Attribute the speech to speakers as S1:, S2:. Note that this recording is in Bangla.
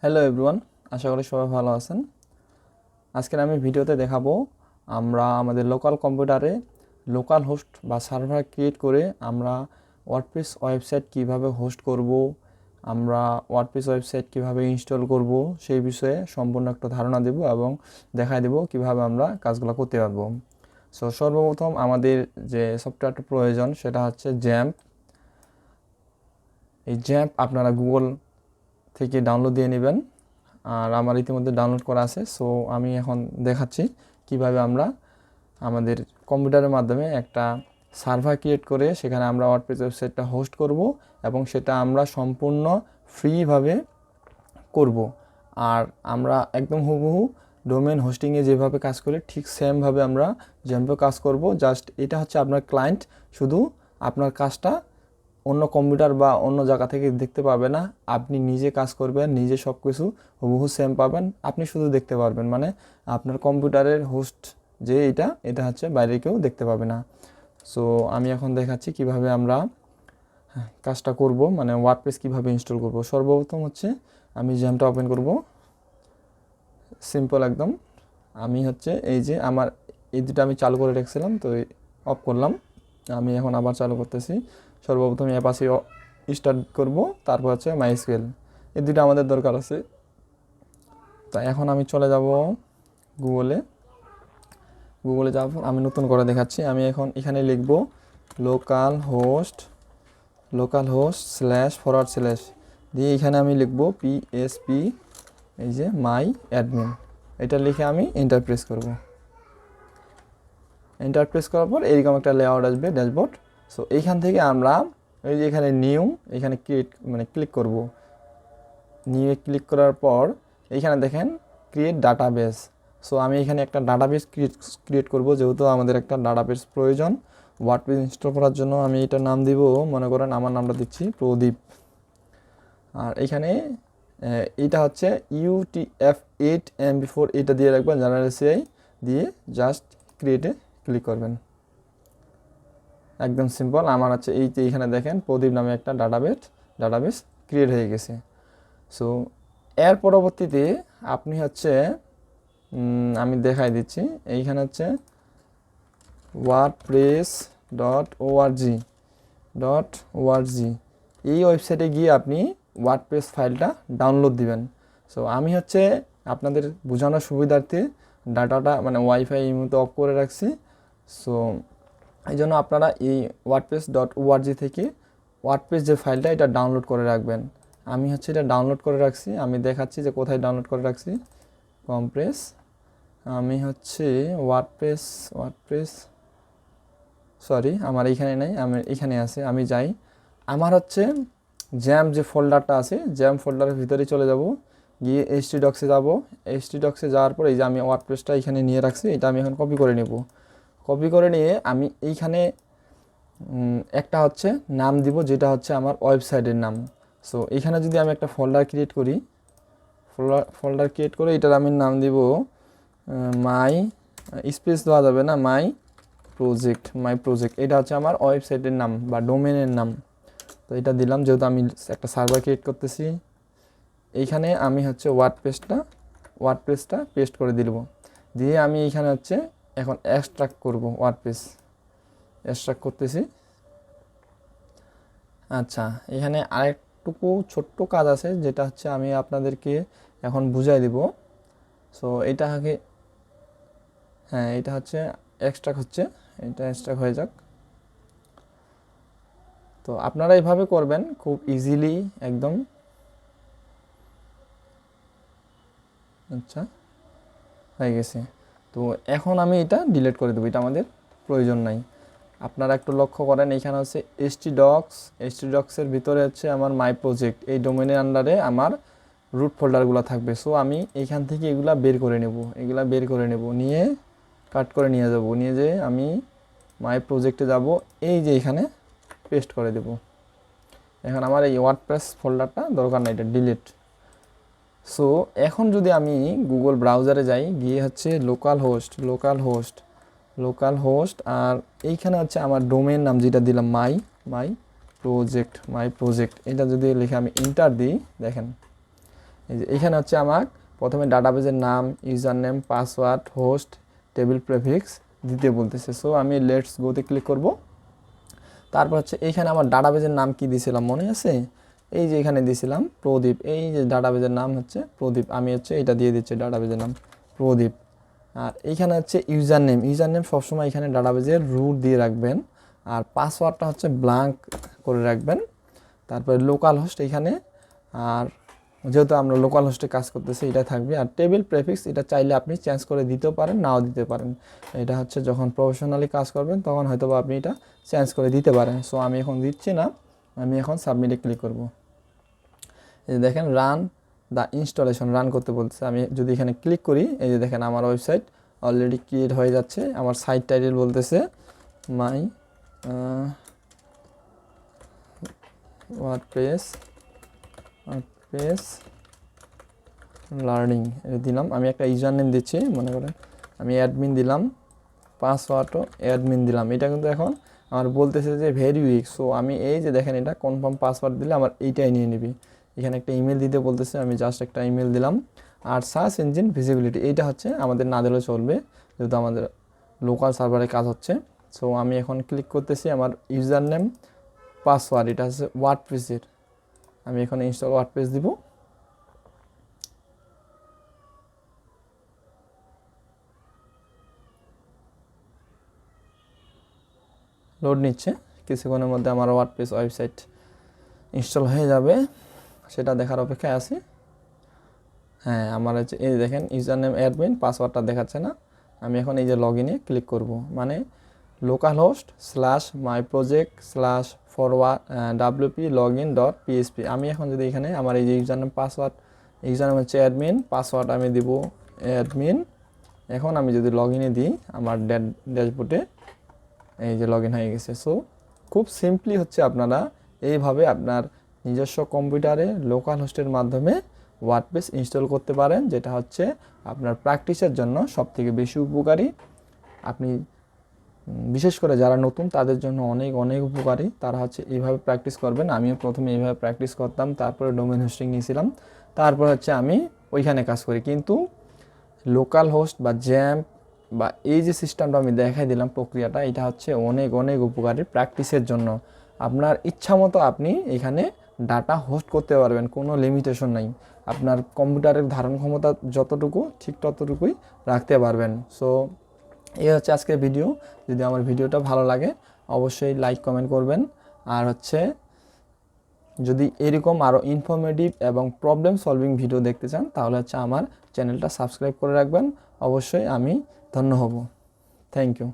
S1: হ্যালো এভরিওয়ান, আশা করি সবাই ভালো আছেন। আজকের আমি ভিডিওতে দেখাবো আমরা আমাদের লোকাল কম্পিউটারে লোকাল হোস্ট বা সার্ভার ক্রিয়েট করে আমরা ওয়ার্ডপ্রেস ওয়েবসাইট কিভাবে হোস্ট করব, আমরা ওয়ার্ডপ্রেস ওয়েবসাইট কিভাবে ইনস্টল করব সেই বিষয়ে সম্পূর্ণ একটা ধারণা দেব এবং দেখায় দেব কিভাবে আমরা কাজগুলো করতে পারবো। সো সর্বপ্রথম আমাদের যে সফটওয়্যারটা প্রয়োজন সেটা হচ্ছে জ্যাম্প। এই জ্যাম্প আপনারা গুগল থেকে ডাউনলোড দিয়ে নেবেন, আর আমার ইতিমধ্যে ডাউনলোড করা আছে। সো আমি এখন দেখাচ্ছি কিভাবে আমরা আমাদের কম্পিউটারের মাধ্যমে একটা সার্ভার ক্রিয়েট করে সেখানে আমরা ওয়ার্ডপ্রেস ওয়েবসাইটটা হোস্ট করব এবং সেটা আমরা সম্পূর্ণ ফ্রিভাবে করব। আর আমরা একদম হুবহু ডোমেন হোস্টিংয়ে যেভাবে কাজ করি ঠিক সেমভাবে আমরা জ্যাম্পে কাজ করব। জাস্ট এটা হচ্ছে আপনার ক্লায়েন্ট, শুধু আপনার কাজটা অন্য কম্পিউটার বা অন্য জায়গা থেকে দেখতে পাবে না, আপনি নিজে কাজ করবেন, নিজে সব কিছু হুবহু সেম পাবেন, আপনি শুধু দেখতে পারবেন। মানে আপনার কম্পিউটারের হোস্ট যে এটা হচ্ছে বাইরে কেউ দেখতে পাবে না। সো আমি এখন দেখাচ্ছি কিভাবে আমরা কাজটা করব, মানে ওয়ার্ডপ্রেস কিভাবে ইনস্টল করব। সর্বপ্রথম হচ্ছে আমি জ্যামটা ওপেন করব, সিম্পল একদম। আমি হচ্ছে এই যে আমার এই দুটো আমি চালু করে রেখেছিলাম, তো অফ করলাম, আমি এখন আবার চালু করতেছি। সর্বপ্রথম অ্যাপাচি স্টার্ট করব, তারপর হচ্ছে মাইস্কুয়েল, এই দুটো আমাদের দরকার আছে। তা এখন আমি চলে যাব গুগলে যাওয়ার পর আমি নতুন করে দেখাচ্ছি। আমি এখন এখানে লিখব লোকাল হোস্ট দিয়ে এখানে আমি লিখব পিএসপি, এই যে মাই অ্যাডমিন, এটা লিখে আমি এন্টার প্রেস করব। এন্টার প্রেস করার পর এইরকম একটা লেআউট আসবে, ড্যাশবোর্ড। সো এইখান থেকে আমরা এই যে এখানে নিউ, এখানে ক্লিক করব। নিউ ক্লিক করার পর এইখানে দেখেন ক্রিয়েট ডাটাবেস। সো আমি এখানে একটা ডাটাবেস ক্রিয়েট করব, যেহেতু আমাদের একটা ডাটাবেস প্রয়োজন ওয়ার্ডপ্রেস ইনস্টল করার জন্য। আমি এটার নাম দিব, মনে করেন আমার নামটা দিচ্ছি প্রদীপ। আর এখানে এটা হচ্ছে UTF-8 MB4, এটা দিয়ে রাখবেন, জেনারেল সিআই দিয়ে জাস্ট ক্রিয়েটে ক্লিক করবেন। একদম সিম্পল। আমার হচ্ছে এইখানে দেখেন প্রদীপ নামে একটা ডাটাবেস ক্রিয়েট হয়ে গেছে। সো এর পরবর্তীতে আপনি হচ্ছে আমি দেখাই দিচ্ছি, এইখানে হচ্ছে wordpress.org এই ওয়েবসাইটে গিয়ে আপনি ওয়ার্ডপ্রেস ফাইলটা ডাউনলোড দিবেন। সো আমি হচ্ছে আপনাদের বোঝানোর সুবিধার্থে ডাটাটা মানে ওয়াইফাই এই মতো অফ করে রাখছি। সো এই জন্য আপনারা এই wordpress.org থেকে ওয়ার্ডপ্রেস যে ফাইলটা এটা ডাউনলোড করে রাখবেন। আমি হচ্ছে এটা ডাউনলোড করে রাখছি, আমি দেখাচ্ছি যে কোথায় ডাউনলোড করে রাখছি। কম্প্রেস, আমি হচ্ছে ওয়ার্ডপ্রেস সরি আমার এইখানে নেই, আমি এখানে আছে, আমি যাই। আমার হচ্ছে জ্যাম্প যে ফোল্ডারটা আছে, জ্যাম্প ফোল্ডারের ভিতরে চলে যাব, গিয়ে htdocs-এ যাব। htdocs-এ যাওয়ার পর এই যে আমি ওয়ার্ডপ্রেসটা এখানে নিয়ে রাখছি, এটা আমি এখন কপি করে নেব। কপি করে নিয়ে আমি এইখানে একটা হচ্ছে নাম দিব, যেটা হচ্ছে আমার ওয়েবসাইটের নাম। সো এইখানে যদি আমি একটা ফোল্ডার ক্রিয়েট করে এটার আমি নাম দিব মাই, স্পেস দেওয়া যাবে না, মাই প্রজেক্ট, এটা হচ্ছে আমার ওয়েবসাইটের নাম বা ডোমেনের নাম। তো এটা দিলাম, যেহেতু আমি একটা সার্ভার ক্রিয়েট করতেছি। এইখানে আমি হচ্ছে ওয়ার্ডপ্রেসটা পেস্ট করে দিব, দিয়ে আমি এইখানে হচ্ছে এখন এক্সট্রাক্ট করব, ওয়ার্ডপ্রেস এক্সট্রাক্ট করতেছি। আচ্ছা, এখানে আরেকটুকু ছোট্ট কাজ আছে, যেটা হচ্ছে আমি আপনাদেরকে এখন বুঝাই দিব। সো এটা আগে, হ্যাঁ এটা হচ্ছে এক্সট্রাক্ট হচ্ছে, এটা এক্সট্রাক্ট হয়ে যাক। তো আপনারা এইভাবে করবেন খুব ইজিলি একদম। আচ্ছা, হয়ে গেছে। তো এখন আমি এটা ডিলিট করে দেবো, এটা আমাদের প্রয়োজন নাই। আপনারা একটু লক্ষ্য করেন, এখানে হচ্ছে htdocs-এর ভিতরে হচ্ছে আমার মাই প্রজেক্ট, এই ডোমেনের আন্ডারে আমার রুট ফোল্ডারগুলো থাকবে। সো আমি এইখান থেকে এগুলা বের করে নেব, নিয়ে কাট করে নিয়ে যাব, নিয়ে যেয়ে আমি মাই প্রজেক্টে যাব, এই যে এখানে পেস্ট করে দেব। এখন আমার এই ওয়ার্ডপ্রেস ফোল্ডারটা দরকার নাই, এটা ডিলিট। সো এখন যদি আমি গুগল ব্রাউজারে যাই, গিয়ে হচ্ছে লোকাল হোস্ট আর এইখানে হচ্ছে আমার ডোমেন নাম যেটা দিলাম মাই প্রজেক্ট, এটা যদি লিখে আমি এন্টার দিই, দেখেন এই যে এখানে হচ্ছে আমার প্রথমে ডাটাবেজের নাম, user name, password, host, table prefix দিতে বলতেছে। সো আমি লেটস গোতে ক্লিক করব। তারপর হচ্ছে এইখানে আমার ডাটাবেজের নাম কি দিয়েছিলাম মনে আছে? এই যে এখানে দিয়েছিলাম প্রদীপ। এই যে ডাটাবেজের নাম হচ্ছে প্রদীপ, আমি হচ্ছে এটা দিয়ে দিচ্ছি ডাটাবেজের নাম প্রদীপ। আর এইখানে হচ্ছে ইউজার নেম সবসময় এখানে ডাটাবেজের রুট দিয়ে রাখবেন। আর পাসওয়ার্ডটা হচ্ছে ব্ল্যাঙ্ক করে রাখবেন। তারপরে লোকাল হোস্ট এখানে, আর যেহেতু আমরা লোকাল হোস্টে কাজ করতেছি এটা থাকবে। আর টেবিল প্রেফিক্স এটা চাইলে আপনি চেঞ্জ করে দিতেও পারেন, নাও দিতে পারেন। এটা হচ্ছে যখন প্রফেশনালি কাজ করবেন তখন হয়তো বা আপনি এটা চেঞ্জ করে দিতে পারেন। সো আমি এখন দিচ্ছি না, আমি এখন সাবমিটে ক্লিক করব। এই যে দেখেন রান দ্য ইনস্টলেশন রান করতে বলছে। আমি যদি এখানে ক্লিক করি, এই যে দেখেন আমার ওয়েবসাইট অলরেডি ক্রিয়েট হয়ে যাচ্ছে। আমার সাইট টাইটেল বলতেছে মাই ওয়ার্ডপ্রেস লার্নিং দিলাম। আমি একটা ইউজার নেম দিচ্ছি, মনে করেন আমি অ্যাডমিন দিলাম, পাসওয়ার্ডও অ্যাডমিন দিলাম। এটা কিন্তু এখন আমার বলতেছে যে ভেরি উইক। সো আমি এই যে দেখেন এটা কনফার্ম পাসওয়ার্ড দিলে আমার এইটাই নিয়ে নিবি। এখানে একটা ইমেল দিতে বলতেছে, আমি জাস্ট একটা ইমেল দিলাম। আর সার্চ ইঞ্জিন ভিজিবিলিটি এইটা হচ্ছে আমাদের না দিলেও চলবে, যেহেতু আমাদের লোকাল সার্ভারে কাজ হচ্ছে। সো আমি এখন ক্লিক করতেছি আমার ইউজার নেম, পাসওয়ার্ড, এটা হচ্ছে ওয়ার্ডপ্রেসের। আমি এখন ইনস্টল ওয়ার্ডপ্রেস দিব। লোড নিচ্ছে, কিছুক্ষণের মধ্যে আমার ওয়ার্ডপ্রেস ওয়েবসাইট ইনস্টল হয়ে যাবে, সেটা দেখার অপেক্ষায় আছি। হ্যাঁ, আমার হচ্ছে এই দেখেন ইউজার নেম অ্যাডমিন, পাসওয়ার্ডটা দেখাচ্ছে না। আমি এখন এই যে লগ ইনে ক্লিক করব, মানে localhost/myproject/forward/wp-login.php। আমি এখন যদি এখানে আমার এই যে user name password, user name হচ্ছে অ্যাডমিন, পাসওয়ার্ড আমি দিব অ্যাডমিন। এখন আমি যদি লগ ইনে দিই আমার ড্যাশবোর্ডে এই যে লগ ইন হয়ে গেছে। সো খুব সিম্পলি হচ্ছে আপনারা এইভাবে আপনার নিজস্ব কম্পিউটারে লোকাল হোস্টের মাধ্যমে ওয়ার্ডপ্রেস ইনস্টল করতে পারেন, যেটা হচ্ছে আপনার প্র্যাকটিসের জন্য সবথেকে বেশি উপকারী। আপনি বিশেষ করে যারা নতুন তাদের জন্য অনেক অনেক উপকারী। তারা হচ্ছে এইভাবে প্র্যাকটিস করবেন। আমিও প্রথমে এইভাবে প্র্যাকটিস করতাম, তারপরে ডোমেন হোস্টিং নিয়েছিলাম, তারপর হচ্ছে আমি ওইখানে কাজ করি। কিন্তু লোকাল হোস্ট বা জ্যাম্প বা এই যে সিস্টেমটা আমি দেখাই দিলাম প্রক্রিয়াটা, এটা হচ্ছে অনেক অনেক উপকারী প্র্যাকটিসের জন্য। আপনার ইচ্ছা মতো আপনি এখানে ডাটা হোস্ট করতে পারবেন, কোনো লিমিটেশন নাই। আপনার কম্পিউটারের ধারণ ক্ষমতা যতটুকু ঠিক ততটুকুই রাখতে পারবেন। সো এই হচ্ছে আজকের ভিডিও। যদি আমার ভিডিওটা ভালো লাগে অবশ্যই লাইক কমেন্ট করবেন। আর হচ্ছে যদি এরকম আরও ইনফরমেটিভ এবং প্রবলেম সলভিং ভিডিও দেখতে চান তাহলে হচ্ছে আমার চ্যানেলটা সাবস্ক্রাইব করে রাখবেন। অবশ্যই আমি ধন্য হব। Thank you.